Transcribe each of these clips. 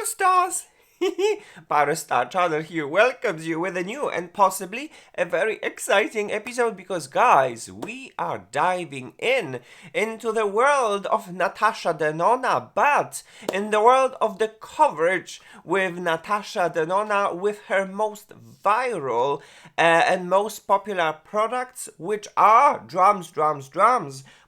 Stars! Star Channel here welcomes you with a new and possibly a very exciting episode because, guys, we are diving into the world of Natasha Denona, but in the world of the coverage with Natasha Denona with her most viral and most popular products, which are drums,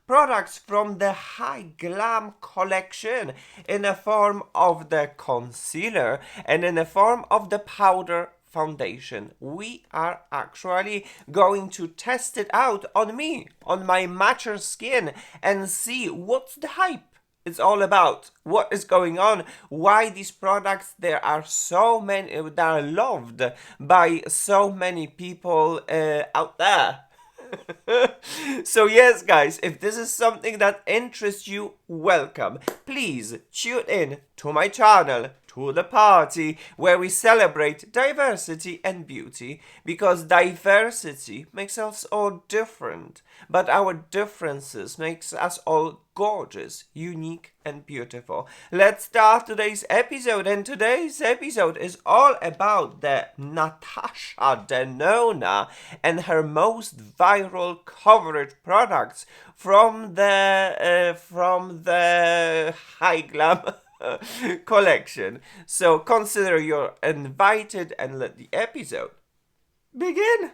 products from the High Glam collection in the form of the concealer and in the form of the powder foundation. We are actually going to test it out on me, on my mature skin, and see what's the hype. It's all about what is going on, why these products, there are so many that are loved by so many people out there. So yes, guys, if this is something that interests you, welcome. Please tune in to my channel, to the party, where we celebrate diversity and beauty, because diversity makes us all different, but our differences makes us all gorgeous, unique and beautiful. Let's start today's episode, and today's episode is all about the Natasha Denona and her most viral coverage products from the High Glam collection. So consider you're invited and let the episode begin.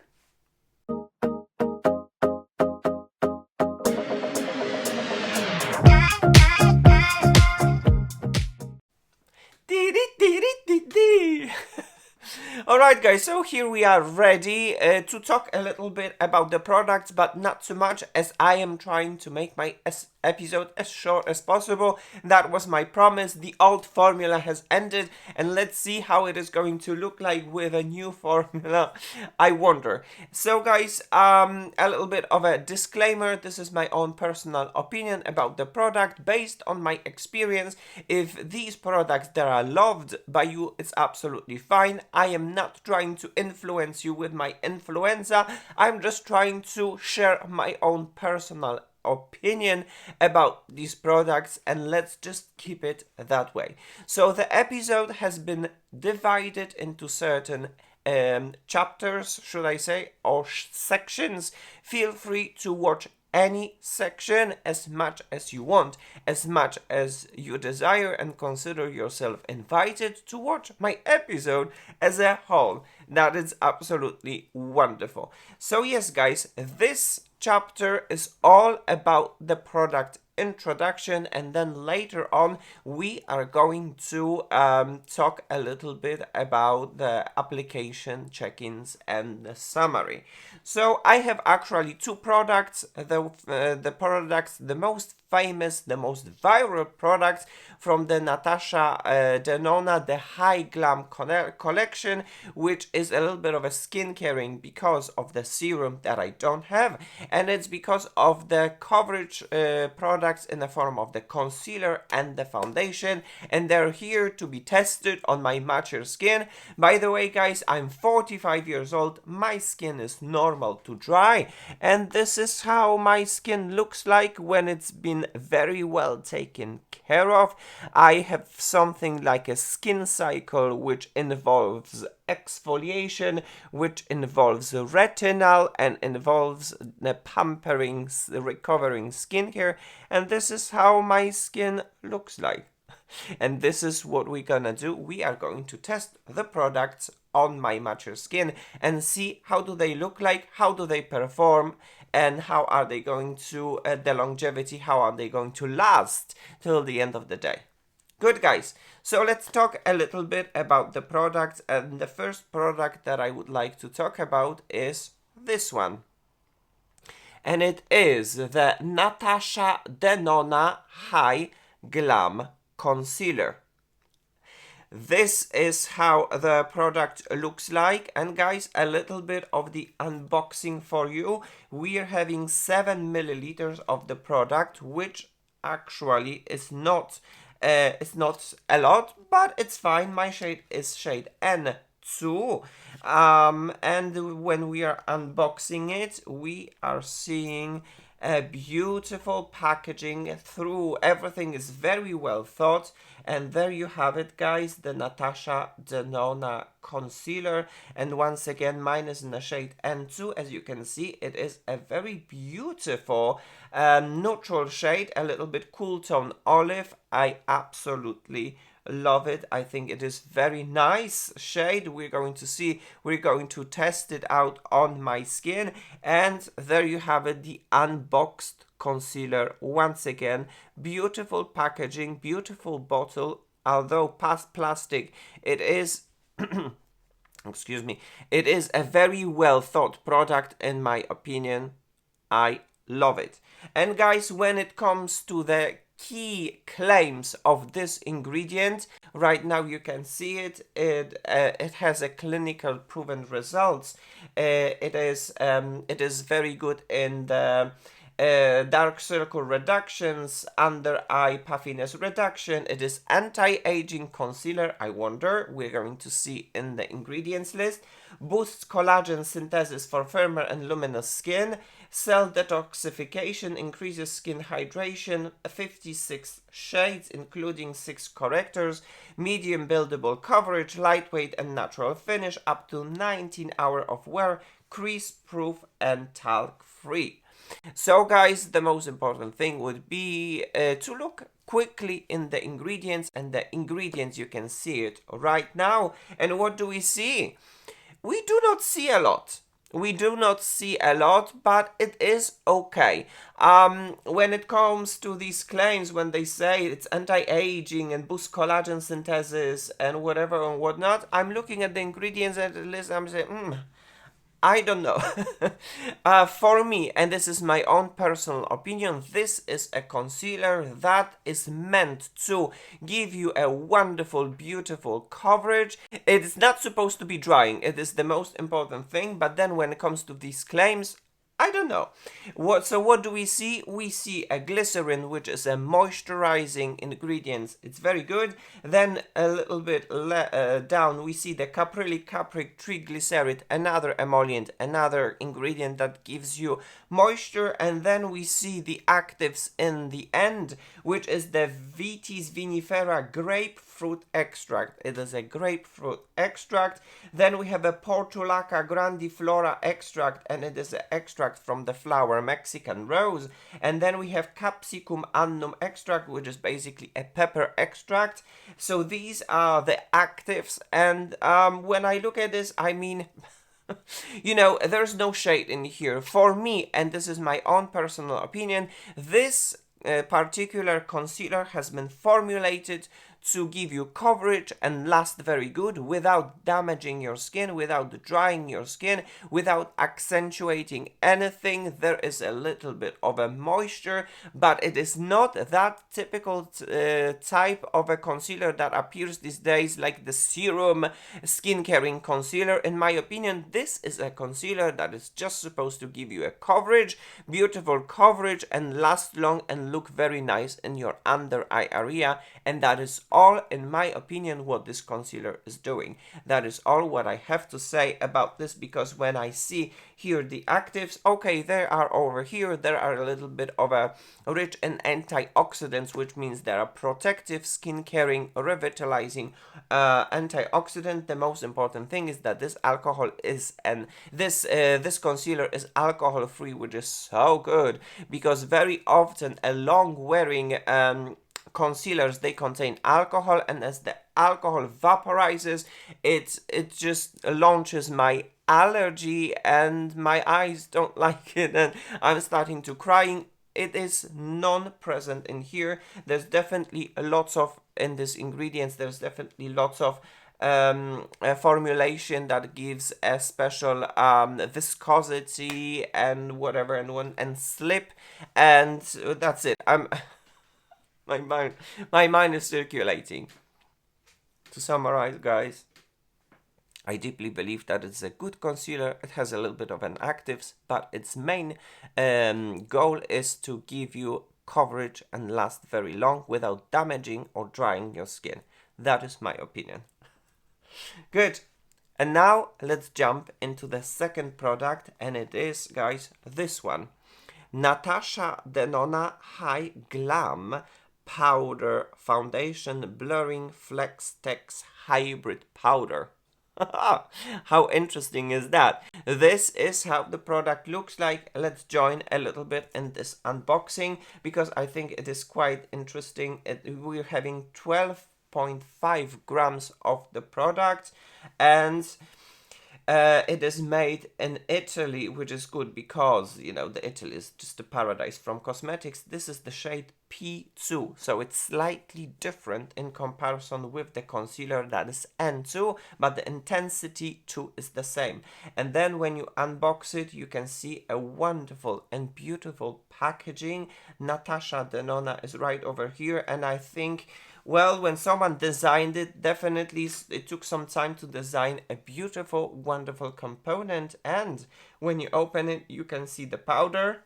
Alright, guys, so here we are ready to talk a little bit about the products, but not too much, as I am trying to make my episode as short as possible. That was my promise. The old formula has ended, and let's see how it is going to look like with a new formula. I wonder. So, guys, a little bit of a disclaimer. This is my own personal opinion about the product based on my experience. If these products that are loved by you, it's absolutely fine. I am not trying to influence you with my influenza. I'm just trying to share my own personal opinion about these products, and let's just keep it that way. So the episode has been divided into certain chapters, should I say, or sections. Feel free to watch any section as much as you want, as much as you desire, and consider yourself invited to watch my episode as a whole. That is absolutely wonderful. So yes, guys, this chapter is all about the product introduction, and then later on we are going to talk a little bit about the application check-ins and the summary. So I have actually two products, the most famous, the most viral products from the Natasha Denona, the High Glam collection, which is a little bit of a skincaring because of the serum that I don't have, and it's because of the coverage products in the form of the concealer and the foundation, and they're here to be tested on my mature skin. By the way, guys, I'm 45 years old, my skin is normal to dry, and this is how my skin looks like when it's been very well taken care of. I have something like a skin cycle which involves exfoliation, which involves retinol and involves the pampering, recovering skincare, and this is how my skin looks like. And this is what we're gonna do. We are going to test the products on my mature skin and see how do they look like, how do they perform, and how are they going to, the longevity, how are they going to last till the end of the day. Good, guys. So let's talk a little bit about the products, and the first product that I would like to talk about is this one. And it is the Natasha Denona High Glam Concealer. This is how the product looks like, and guys, a little bit of the unboxing for you. We are having 7 milliliters of the product, which actually is not it's not a lot, but it's fine. My shade is shade N2, and when we are unboxing it, we are seeing a beautiful packaging through. Everything is very well thought. And there you have it, guys, the Natasha Denona concealer. And once again, mine is in the shade N2. As you can see, it is a very beautiful neutral shade, a little bit cool tone olive. I absolutely love it. I think it is very nice shade. We're going to test it out on my skin. And there you have it, the unboxed concealer. Once again, beautiful packaging, beautiful bottle. Although past plastic, it is excuse me, it is a very well thought product in my opinion. I love it. And guys, when it comes to the key claims of this ingredient, right now you can see it. It has a clinical proven results. It is very good in the dark circle reductions, under eye puffiness reduction. It is anti-aging concealer. I wonder, we're going to see in the ingredients list. Boosts collagen synthesis for firmer and luminous skin. Cell detoxification, increases skin hydration. 56 shades, including 6 correctors. Medium buildable coverage, lightweight and natural finish. Up to 19 hours of wear. Crease proof and talc free. So guys, the most important thing would be to look quickly in the ingredients, and the ingredients, you can see it right now. And what do we see? We do not see a lot. We do not see a lot, but it is okay. When it comes to these claims, when they say it's anti-aging and boosts collagen synthesis and whatever and whatnot, I'm looking at the ingredients and the list, I'm saying, I don't know. For me, and this is my own personal opinion, this is a concealer that is meant to give you a wonderful, beautiful coverage. It is not supposed to be drying. It is the most important thing. But then when it comes to these claims, I don't know. So what do we see? We see a glycerin, which is a moisturizing ingredient. It's very good. Then a little bit down, we see the caprylic capric triglyceride, another emollient, another ingredient that gives you moisture. And then we see the actives in the end, which is the Vitis vinifera grapefruit extract. It is a grapefruit extract. Then we have a Portulaca grandiflora extract, and it is an extract from the flower Mexican rose. And then we have Capsicum annum extract, which is basically a pepper extract. So these are the actives. And when I look at this, I mean, you know, there's no shade in here. For me, and this is my own personal opinion, this particular concealer has been formulated to give you coverage and last very good without damaging your skin, without drying your skin, without accentuating anything. There is a little bit of a moisture, but it is not that typical type of a concealer that appears these days, like the serum skin caring concealer. In my opinion, this is a concealer that is just supposed to give you a coverage, beautiful coverage, and last long and look very nice in your under eye area. And that is all, in my opinion, what this concealer is doing. That is all what I have to say about this, because when I see here the actives, okay, they are over here. There are a little bit of a rich in antioxidants, which means they are protective, skin caring, revitalizing antioxidant. The most important thing is that this alcohol is this concealer is alcohol free, which is so good, because very often a long wearing concealers, they contain alcohol, and as the alcohol vaporizes, it just launches my allergy, and my eyes don't like it, and I'm starting to crying. It is non-present in here. There's definitely lots of, in these ingredients, there's definitely lots of a formulation that gives a special viscosity and whatever, and slip, and that's it. My mind is circulating. To summarize, guys, I deeply believe that it's a good concealer. It has a little bit of an actives, but its main goal is to give you coverage and last very long without damaging or drying your skin. That is my opinion. Good. And now let's jump into the second product, and it is, guys, this one. Natasha Denona HY GLAM Powder Foundation Blurring Flex Text Hybrid Powder. How interesting is that? This is how the product looks like. Let's join a little bit in this unboxing because I think it is quite interesting. We're having 12.5 grams of the product, and it is made in Italy, which is good because, you know, the Italy is just a paradise from cosmetics. This is the shade P2, so it's slightly different in comparison with the concealer that is N2, but the intensity too is the same. And then when you unbox it, you can see a wonderful and beautiful packaging. Natasha Denona is right over here, and I think, well, when someone designed it, definitely it took some time to design a beautiful, wonderful component. And when you open it, you can see the powder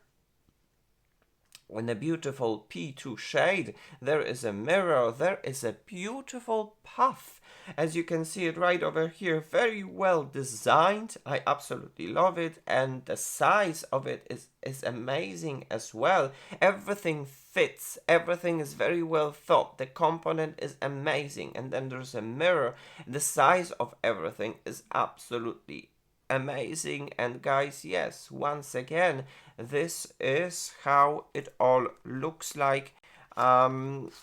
in a beautiful P2 shade. There is a mirror, there is a beautiful puff. As you can see it right over here, very well designed. I absolutely love it, and the size of it is amazing as well. Everything fits, everything is very well thought. The component is amazing, and then there's a mirror. The size of everything is absolutely amazing. And guys, yes, once again, this is how it all looks like. I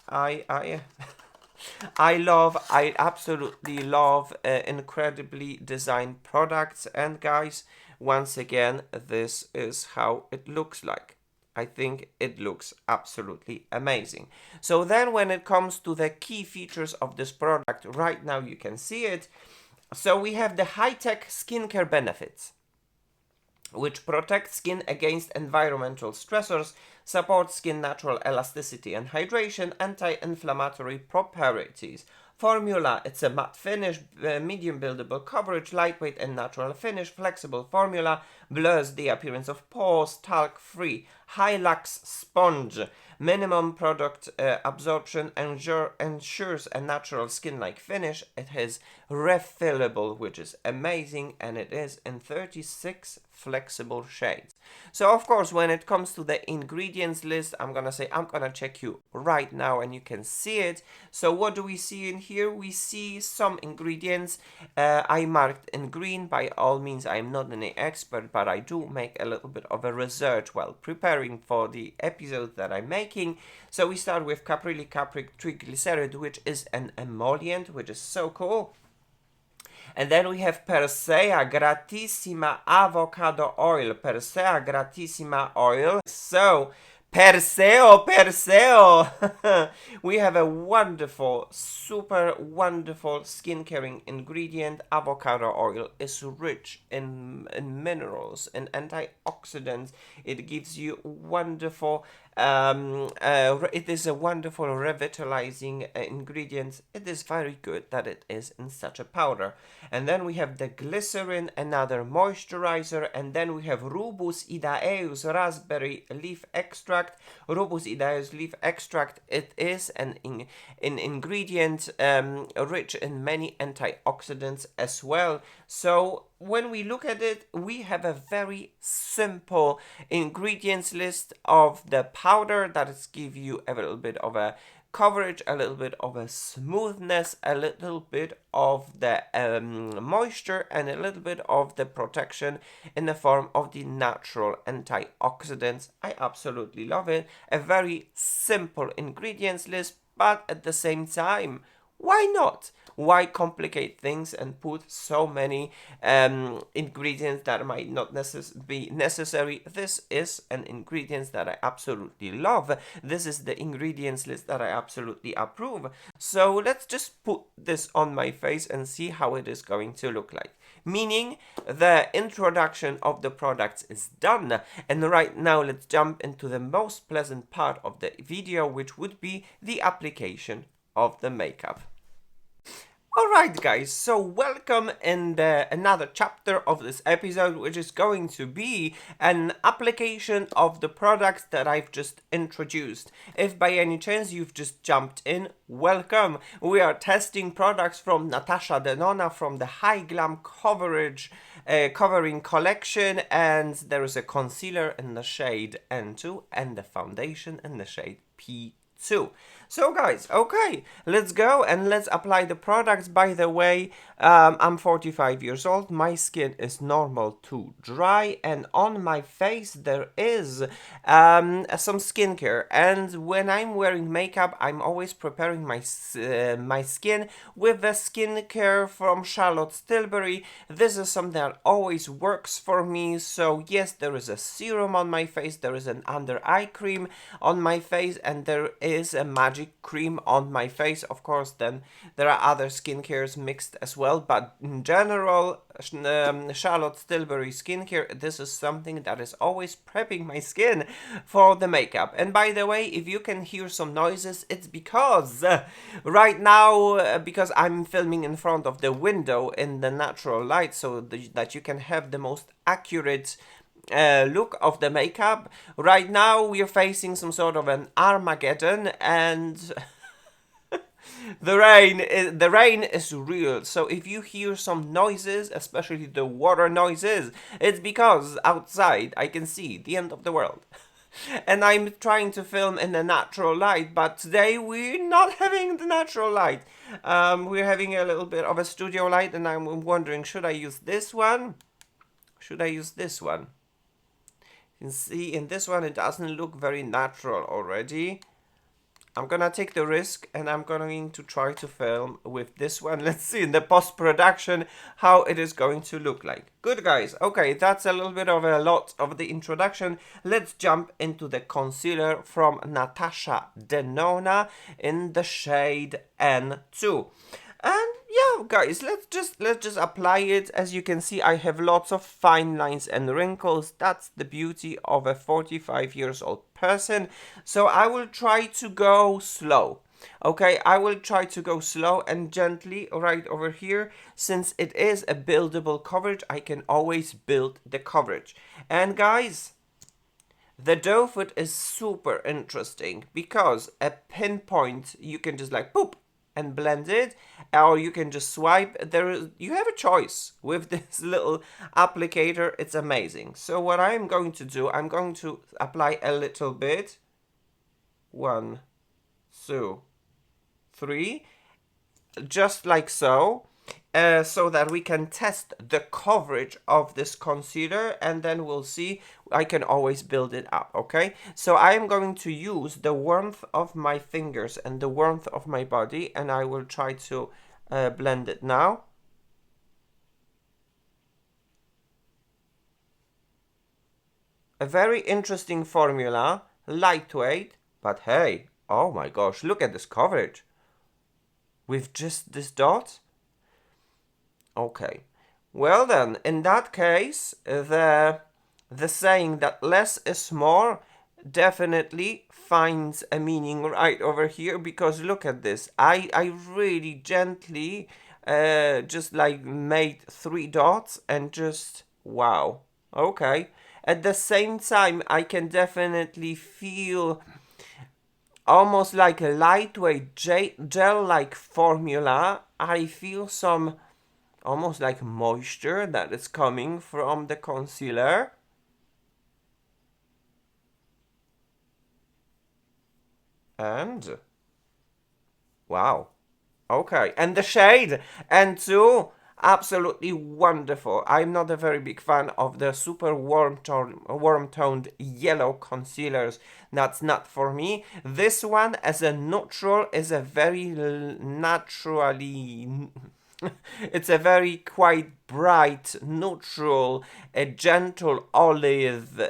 absolutely love incredibly designed products, and guys, once again, this is how it looks like. I think it looks absolutely amazing. So then when it comes to the key features of this product, right now you can see it. So we have the high-tech skincare benefits, which protect skin against environmental stressors, support skin natural elasticity and hydration, anti-inflammatory properties. Formula, it's a matte finish, medium buildable coverage, lightweight and natural finish, flexible formula, blurs the appearance of pores, talc-free, high lux sponge, minimum product absorption, ensures a natural skin-like finish. It is refillable, which is amazing, and it is in 36 flexible shades. So of course, when it comes to the ingredients list, I'm gonna check you right now and you can see it. So what do we see in here? We see some ingredients. I marked in green. By all means, I'm not an expert, but I do make a little bit of a research while preparing for the episode that I'm making. So we start with caprylic triglyceride, which is an emollient, which is so cool. And then we have Persea Gratissima Avocado Oil. Persea Gratissima Oil. So, Perseo! We have a wonderful, super wonderful skin caring ingredient. Avocado oil is rich in minerals and antioxidants. It gives you wonderful, it is a wonderful revitalizing ingredient. It is very good that it is in such a powder. And then we have the glycerin, another moisturizer, and then we have Rubus idaeus raspberry leaf extract. Rubus idaeus leaf extract, it is an ingredient rich in many antioxidants as well. So when we look at it, we have a very simple ingredients list of the powder that is give you a little bit of a coverage, a little bit of a smoothness, a little bit of the moisture, and a little bit of the protection in the form of the natural antioxidants. I absolutely love it. A very simple ingredients list, but at the same time, why not? Why complicate things and put so many ingredients that might not be necessary? This is an ingredient that I absolutely love. This is the ingredients list that I absolutely approve. So let's just put this on my face and see how it is going to look like. Meaning the introduction of the products is done, and right now let's jump into the most pleasant part of the video, which would be the application of the makeup. Alright guys, so welcome in another chapter of this episode, which is going to be an application of the products that I've just introduced. If by any chance you've just jumped in, welcome. We are testing products from Natasha Denona from the HY GLAM coverage covering collection, and there is a concealer in the shade N2 and the foundation in the shade P2. So guys, okay, let's go and let's apply the products. By the way, I'm 45 years old, my skin is normal to dry, and on my face there is some skincare, and when I'm wearing makeup I'm always preparing my skin with the skincare from Charlotte Tilbury. This is something that always works for me. So yes, there is a serum on my face, there is an under eye cream on my face, and there is a magic cream on my face. Of course, then there are other skincares mixed as well, but in general, Charlotte Tilbury skincare, this is something that is always prepping my skin for the makeup. And by the way, if you can hear some noises, it's because right now, because I'm filming in front of the window in the natural light, so that you can have the most accurate look of the makeup. Right now we're facing some sort of an Armageddon, and the rain is real. So if you hear some noises, especially the water noises, it's because outside I can see the end of the world. And I'm trying to film in the natural light, but today we're not having the natural light. We're having a little bit of a studio light, and I'm wondering, should I use this one? Should I use this one? You can see in this one it doesn't look very natural already. I'm gonna take the risk and I'm going to try to film with this one. Let's see in the post-production how it is going to look like. Good guys, okay, that's a little bit of a lot of the introduction. Let's jump into the concealer from Natasha Denona in the shade N2. And yeah, guys, let's just apply it. As you can see, I have lots of fine lines and wrinkles. That's the beauty of a 45 years old person. So I will try to go slow. Okay, I will try to go slow and gently right over here. Since it is a buildable coverage, I can always build the coverage. And guys, the doe foot is super interesting because a pinpoint, you can just like boop and blend it, or you can just swipe. You have a choice with this little applicator. It's amazing. So what I'm going to do, I'm going to apply a little bit. 1, 2, 3, just like so. So that we can test the coverage of this concealer, and then we'll see. I can always build it up, okay? So I am going to use the warmth of my fingers and the warmth of my body, and I will try to blend it now. A very interesting formula, lightweight, but hey, oh my gosh, look at this coverage. With just this dot. Okay, well then, in that case, the saying that less is more definitely finds a meaning right over here, because look at this. I really gently just like made 3 dots and just wow. Okay, at the same time I can definitely feel almost like a lightweight gel-like formula. I feel some almost like moisture that is coming from the concealer. And wow. Okay, and the shade N2, absolutely wonderful. I'm not a very big fan of the super warm-toned yellow concealers. That's not for me. This one as a neutral is a very naturally it's a very quite bright, neutral, a gentle olive,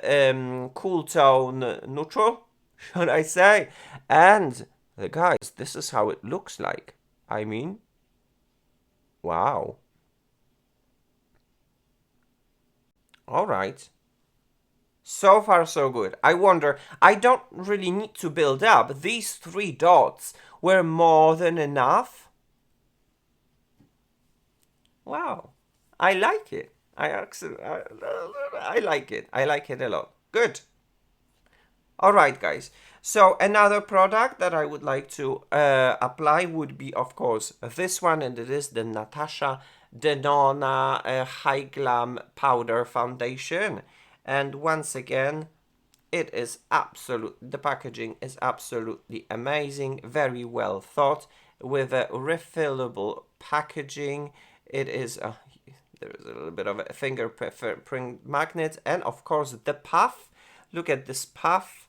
cool tone neutral, should I say? And guys, this is how it looks like. I mean, wow. All right. So far, so good. I wonder, I don't really need to build up. These 3 dots were more than enough. Wow, I like it. I like it. I like it a lot. Good. All right, guys. So another product that I would like to apply would be, of course, this one, and it is the Natasha Denona High Glam Powder Foundation. And once again, it is the packaging is absolutely amazing, very well thought, with a refillable packaging. It is there is a little bit of a fingerprint magnet, and of course the puff. Look at this puff.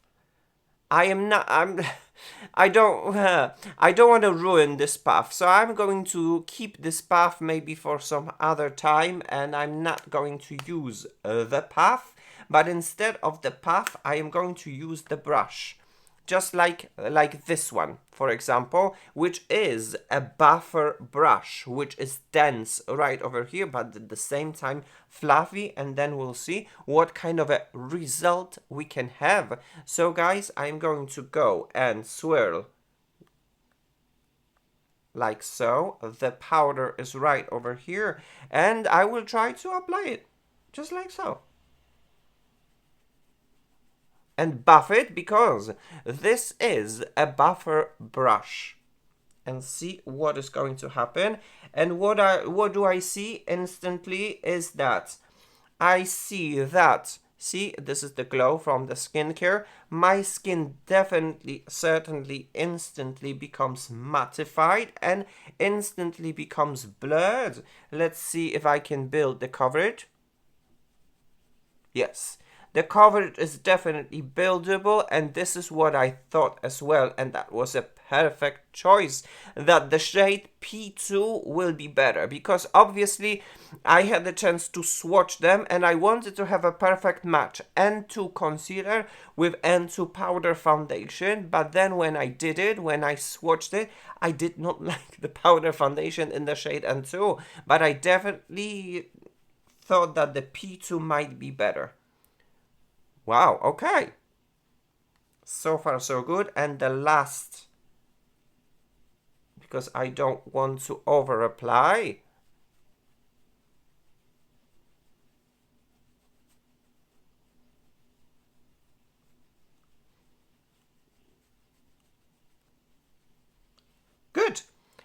I am not. I'm. I don't. I don't want to ruin this puff, so I'm going to keep this puff maybe for some other time, and I'm not going to use the puff. But instead of the puff, I am going to use the brush, just like this one, for example, which is a buffer brush, which is dense right over here, but at the same time fluffy, and then we'll see what kind of a result we can have. So guys, I'm going to go and swirl like so. The powder is right over here, and I will try to apply it just like so. And buff it, because this is a buffer brush, and see what is going to happen. And what do I see instantly is that I see that, see, this is the glow from the skincare. My skin definitely, certainly, instantly becomes mattified and instantly becomes blurred. Let's see if I can build the coverage. Yes, the coverage is definitely buildable, and this is what I thought as well, and that was a perfect choice, that the shade P2 will be better, because obviously I had the chance to swatch them and I wanted to have a perfect match, N2 concealer with N2 powder foundation. But then when I did it, when I swatched it, I did not like the powder foundation in the shade N2, but I definitely thought that the P2 might be better. Wow, okay. So far so good. And the last, because I don't want to over apply. Good.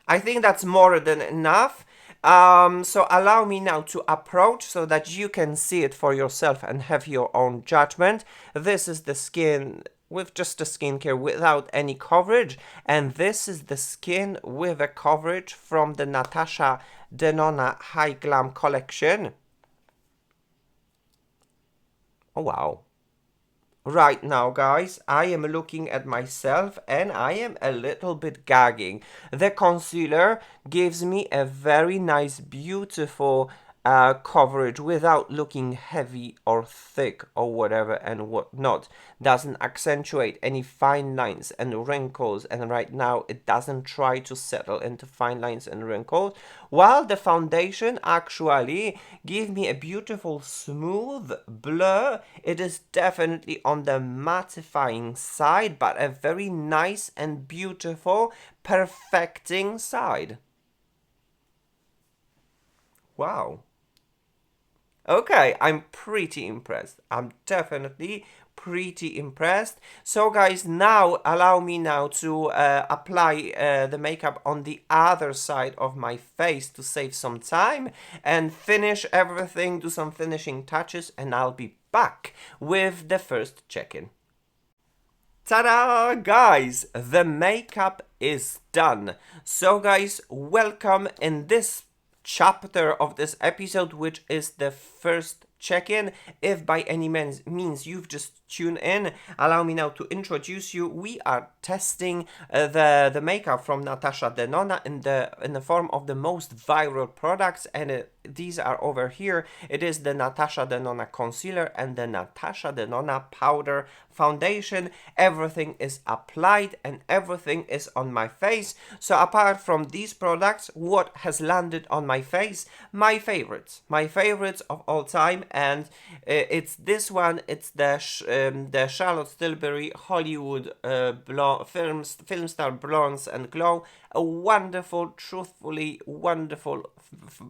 I think that's more than enough. So allow me now to approach so that you can see it for yourself and have your own judgment. This is the skin with just the skincare without any coverage, and this is the skin with a coverage from the Natasha Denona High Glam collection. Oh wow. Right now, guys, I am looking at myself and I am a little bit gagging. The concealer gives me a very nice, beautiful coverage without looking heavy or thick or whatever and whatnot. Doesn't accentuate any fine lines and wrinkles, and right now it doesn't try to settle into fine lines and wrinkles, while the foundation actually gives me a beautiful smooth blur. It is definitely on the mattifying side, but a very nice and beautiful perfecting side. Wow. Okay, I'm pretty impressed. I'm definitely pretty impressed. So guys, now allow me now to apply the makeup on the other side of my face to save some time and finish everything, do some finishing touches, and I'll be back with the first check-in. Ta-da, guys! The makeup is done. So guys, welcome in this chapter of this episode, which is the first check-in. If by any means you've just tuned in, allow me now to introduce you. We are testing the makeup from Natasha Denona in the form of the most viral products, and these are over here. It is the Natasha Denona concealer and the Natasha Denona powder foundation. Everything is applied and everything is on my face. So apart from these products, what has landed on my face? My favorites of all time, and it's this one. It's the Charlotte Tilbury Hollywood film star Bronze and Glow. A wonderful, truthfully wonderful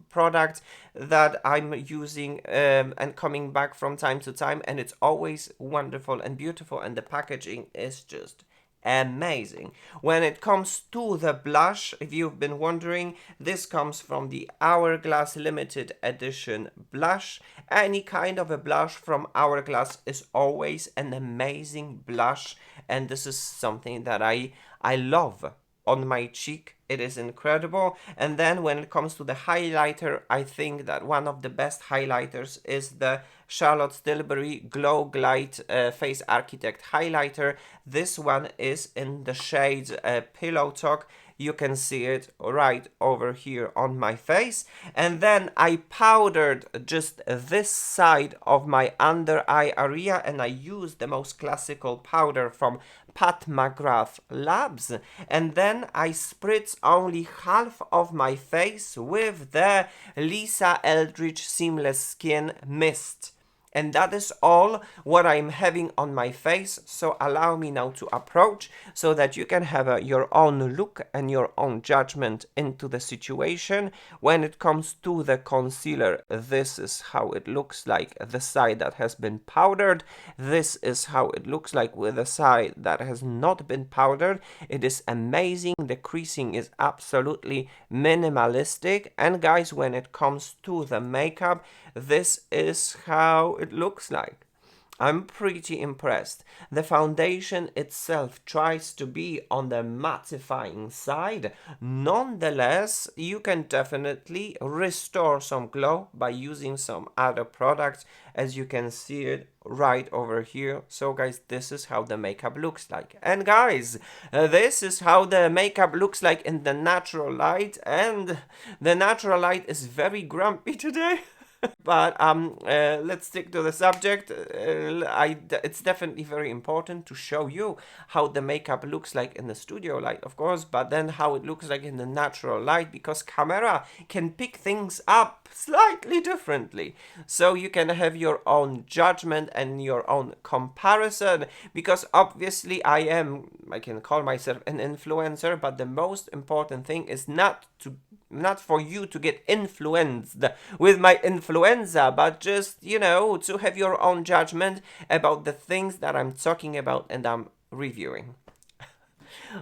product that I'm using and coming back from time to time, and it's always wonderful and beautiful, and the packaging is just amazing. When it comes to the blush, if you've been wondering, this comes from the Hourglass limited edition blush. Any kind of a blush from Hourglass is always an amazing blush, and this is something that I love on my cheek. It is incredible. And then when it comes to the highlighter, I think that one of the best highlighters is the Charlotte Tilbury Glow Glide Face Architect highlighter. This one is in the shade Pillow Talk. You can see it right over here on my face. And then I powdered just this side of my under eye area, and I used the most classical powder from Pat McGrath Labs. And then I spritz only half of my face with the Lisa Eldridge Seamless Skin Mist. And that is all what I'm having on my face. So allow me now to approach so that you can have your own look and your own judgment into the situation. When it comes to the concealer, this is how it looks like, the side that has been powdered. This is how it looks like with the side that has not been powdered. It is amazing. The creasing is absolutely minimalistic. And guys, when it comes to the makeup, this is how it looks like. I'm pretty impressed. The foundation itself tries to be on the mattifying side. Nonetheless, you can definitely restore some glow by using some other products, as you can see it right over here. So guys, this is how the makeup looks like. And guys, this is how the makeup looks like in the natural light, and the natural light is very grumpy today. But let's stick to the subject. It's definitely very important to show you how the makeup looks like in the studio light, of course, but then how it looks like in the natural light, because camera can pick things up slightly differently. So you can have your own judgment and your own comparison, because obviously I can call myself an influencer, but the most important thing is not for you to get influenced with my influenza, but just, to have your own judgment about the things that I'm talking about and I'm reviewing.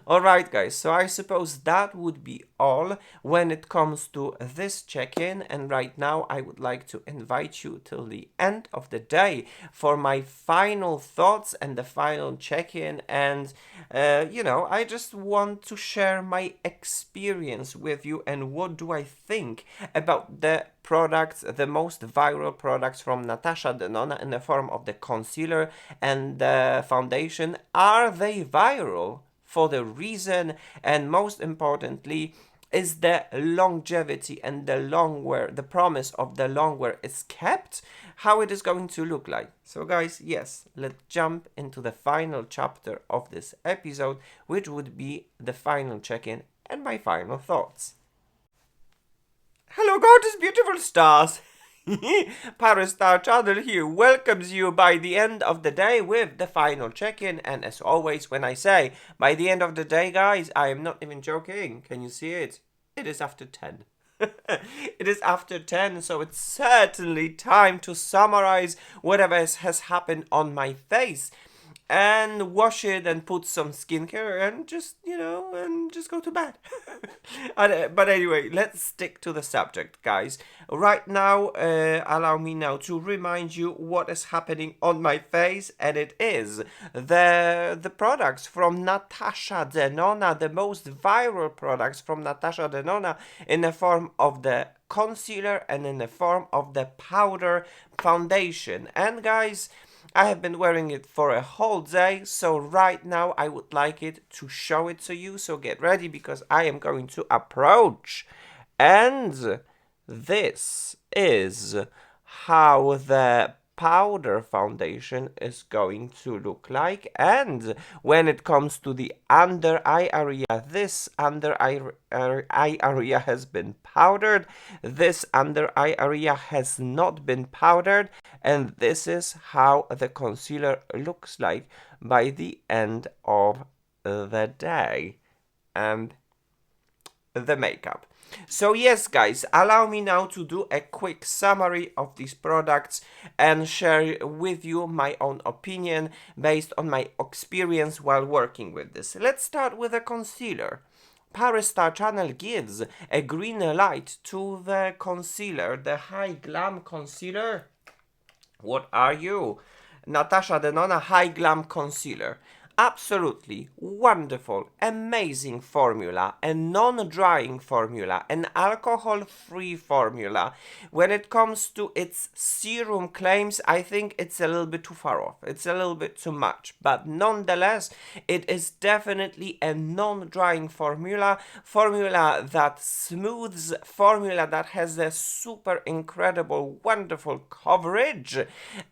Alright guys, so I suppose that would be all when it comes to this check-in, and right now I would like to invite you till the end of the day for my final thoughts and the final check-in, and I just want to share my experience with you and what do I think about the products, the most viral products from Natasha Denona in the form of the concealer and the foundation. Are they viral for the reason, and most importantly, is the longevity and the promise of the long wear is kept, how it is going to look like. So guys, yes, let's jump into the final chapter of this episode, which would be the final check-in and my final thoughts. Hello gorgeous beautiful stars! Paris Star Channel here welcomes you by the end of the day with the final check-in, and as always, when I say by the end of the day, guys, I am not even joking. Can you see it? It is after 10. It is after 10, so it's certainly time to summarize whatever has happened on my face and wash it and put some skincare and just go to bed. But anyway, let's stick to the subject, guys. Right now, allow me now to remind you what is happening on my face, and it is the products from Natasha Denona, the most viral products from Natasha Denona in the form of the concealer and in the form of the powder foundation. And guys, I have been wearing it for a whole day, so right now I would like it to show it to you, so get ready because I am going to approach. And this is how the powder foundation is going to look like. And when it comes to the under eye area, this under eye area has been powdered, this under eye area has not been powdered, and this is how the concealer looks like by the end of the day. And the makeup. So yes, guys, allow me now to do a quick summary of these products and share with you my own opinion based on my experience while working with this. Let's start with a concealer. Paris Star Channel gives a green light to the concealer, the High Glam concealer. What are you? Natasha Denona HY GLAM concealer. Absolutely wonderful, amazing formula, a non-drying formula, an alcohol-free formula. When it comes to its serum claims, I think it's a little bit too far off. It's a little bit too much. But nonetheless, it is definitely a non-drying formula that smooths, formula that has a super incredible, wonderful coverage,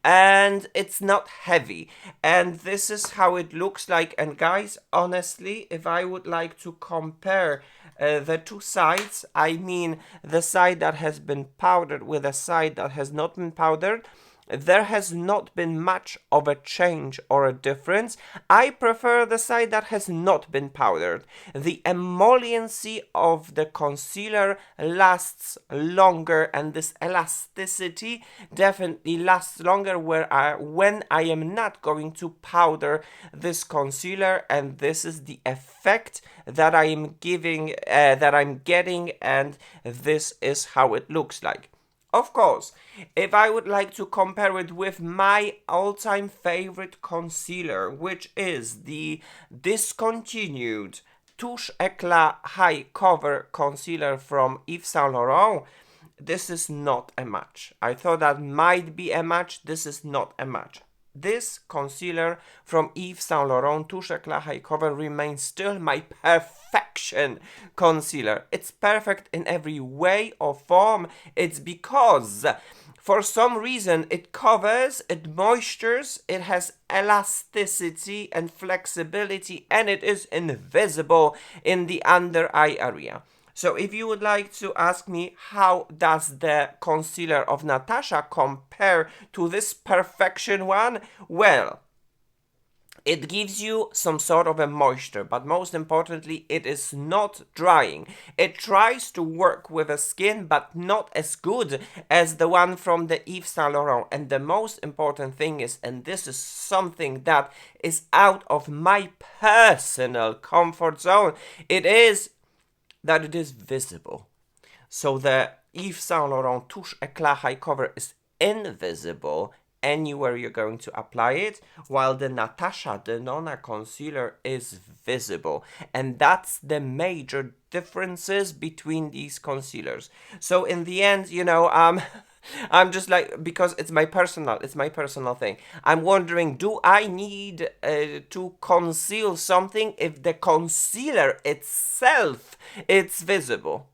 and it's not heavy. And this is how it looks like. And guys, honestly, if I would like to compare the two sides, I mean the side that has been powdered with a side that has not been powdered, there has not been much of a change or a difference. I prefer the side that has not been powdered. The emolliency of the concealer lasts longer, and this elasticity definitely lasts longer when I am not going to powder this concealer, and this is the effect that I am giving, that I'm getting, and this is how it looks like. Of course, if I would like to compare it with my all-time favorite concealer, which is the discontinued Touche Eclat High Cover Concealer from Yves Saint Laurent, this is not a match. I thought that might be a match. This is not a match. This concealer from Yves Saint Laurent Touche Eclat High Cover remains still my perfection concealer. It's perfect in every way or form. It's because for some reason it covers, it moistures, it has elasticity and flexibility, and it is invisible in the under eye area. So if you would like to ask me how does the concealer of Natasha compare to this perfection one, well, it gives you some sort of a moisture, but most importantly, it is not drying. It tries to work with the skin, but not as good as the one from the Yves Saint Laurent. And the most important thing is, and this is something that is out of my personal comfort zone, it is that it is visible. So the Yves Saint Laurent Touche Eclat High Cover is invisible anywhere you're going to apply it, while the Natasha Denona concealer is visible. And that's the major differences between these concealers. So in the end, you know, I'm just like, because it's my personal thing. I'm wondering, do I need to conceal something if the concealer itself is visible?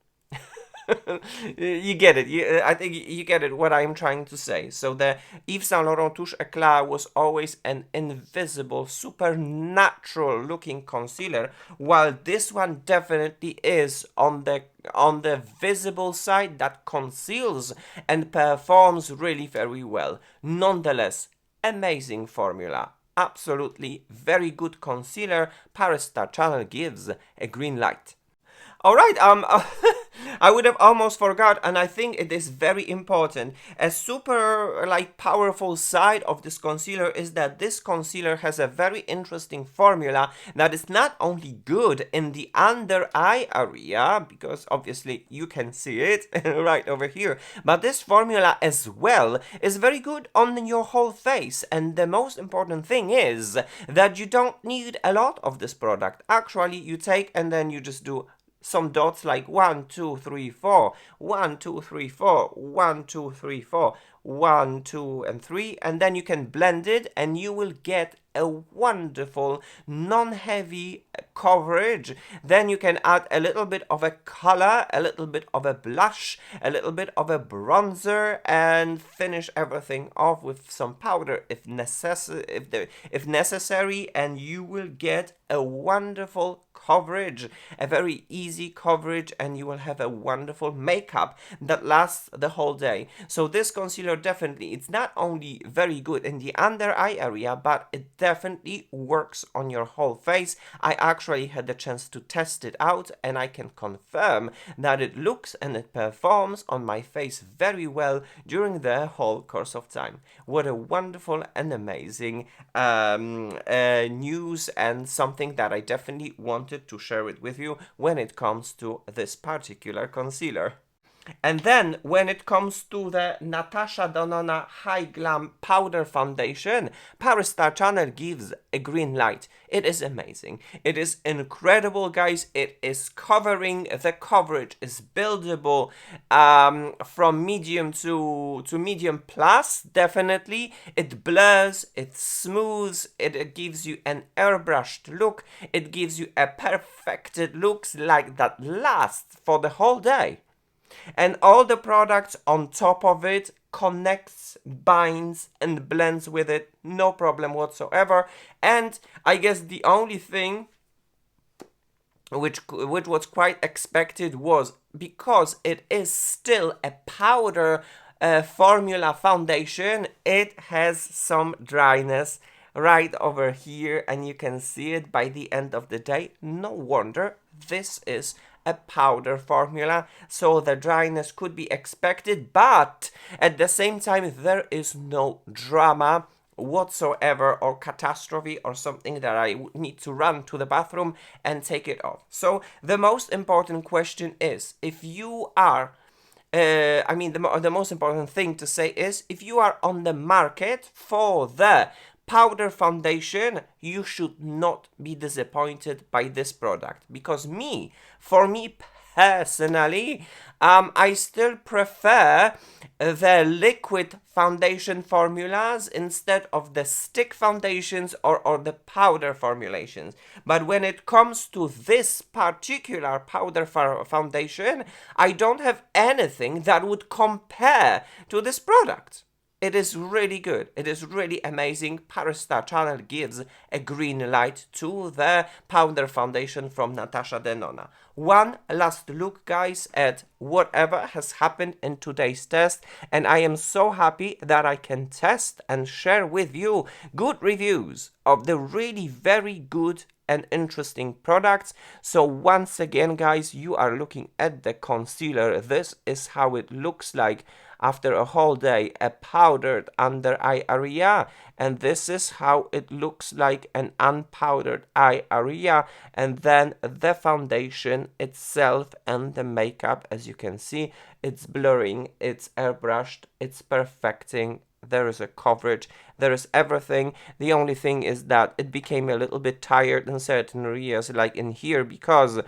You get it. I think you get it, what I'm trying to say. So the Yves Saint Laurent Touche Eclat was always an invisible, supernatural looking concealer, while this one definitely is on the visible side, that conceals and performs really very well. Nonetheless, amazing formula. Absolutely very good concealer. Paris Star Channel gives a green light. Alright, I would have almost forgot, and I think it is very important. A super, powerful side of this concealer is that this concealer has a very interesting formula that is not only good in the under eye area, because obviously you can see it right over here, but this formula as well is very good on your whole face. And the most important thing is that you don't need a lot of this product. Actually, you take and then you just do some dots like 1, 2, 3, 4, 1, 2, 3, 4, 1, 2, 3, 4, 1, 2, and 3, and then you can blend it and you will get a wonderful non-heavy coverage. Then you can add a little bit of a color, a little bit of a blush, a little bit of a bronzer, and finish everything off with some powder if necessary, and you will get a wonderful coverage, a very easy coverage, and you will have a wonderful makeup that lasts the whole day. So this concealer concealer, definitely, it's not only very good in the under eye area, but it definitely works on your whole face. I actually had the chance to test it out, and I can confirm that it looks and it performs on my face very well during the whole course of time. What a wonderful and amazing news, and something that I definitely wanted to share it with you when it comes to this particular concealer. And then, when it comes to the Natasha Denona HY GLAM Powder Foundation, Paris Star Channel gives a green light. It is amazing. It is incredible, guys. It is covering. The coverage is buildable from medium to medium plus, definitely. It blurs, it smooths, it gives you an airbrushed look. It gives you a perfected look like that lasts for the whole day. And all the products on top of it connects, binds, and blends with it, no problem whatsoever. And I guess the only thing which was quite expected was, because it is still a powder formula foundation, it has some dryness right over here, and you can see it by the end of the day. No wonder, this is a powder formula, so the dryness could be expected, but at the same time there is no drama whatsoever or catastrophe or something that I would need to run to the bathroom and take it off. So the most important question is, if you are the most important thing to say is, if you are on the market for the powder foundation, you should not be disappointed by this product, because for me personally, I still prefer the liquid foundation formulas instead of the stick foundations or the powder formulations. But when it comes to this particular powder foundation, I don't have anything that would compare to this product. It is really good. It is really amazing. Paris Star Channel gives a green light to the powder foundation from Natasha Denona. One last look, guys, at whatever has happened in today's test, and I am so happy that I can test and share with you good reviews of the really very good and interesting products. So once again, guys, you are looking at the concealer. This is how it looks like after a whole day, a powdered under eye area, and this is how it looks like an unpowdered eye area. And then the foundation itself and the makeup, as you can see, it's blurring, it's airbrushed, it's perfecting. There is a coverage, there is everything. The only thing is that it became a little bit tired in certain areas, like in here, because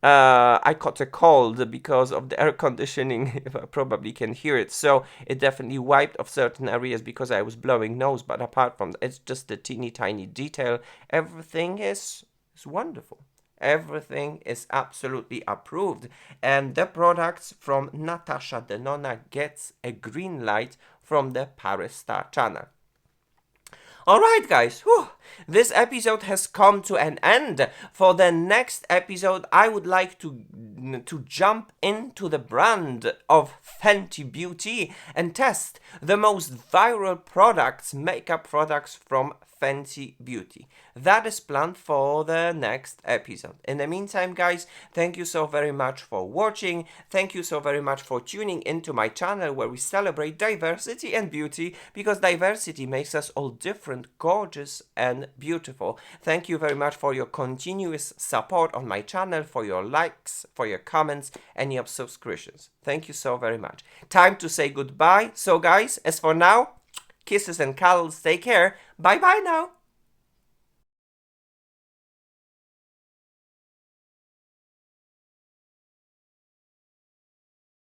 I caught a cold because of the air conditioning. If I probably can hear it, so it definitely wiped off certain areas because I was blowing nose. But apart from that, it's just a teeny tiny detail. Everything is wonderful. Everything is absolutely approved, and the products from Natasha Denona gets a green light from the Paris Star Channel. Alright, guys, this episode has come to an end. For the next episode, I would like to jump into the brand of Fenty Beauty and test the most viral products, makeup products from Fenty Beauty. That is planned for the next episode. In the meantime, guys, thank you so very much for watching. Thank you so very much for tuning into my channel, where we celebrate diversity and beauty, because diversity makes us all different, gorgeous and beautiful. Thank you very much for your continuous support on my channel, for your likes, for your comments, and your subscriptions. Thank you so very much. Time to say goodbye. So guys, as for now, kisses and cuddles. Take care. Bye bye now.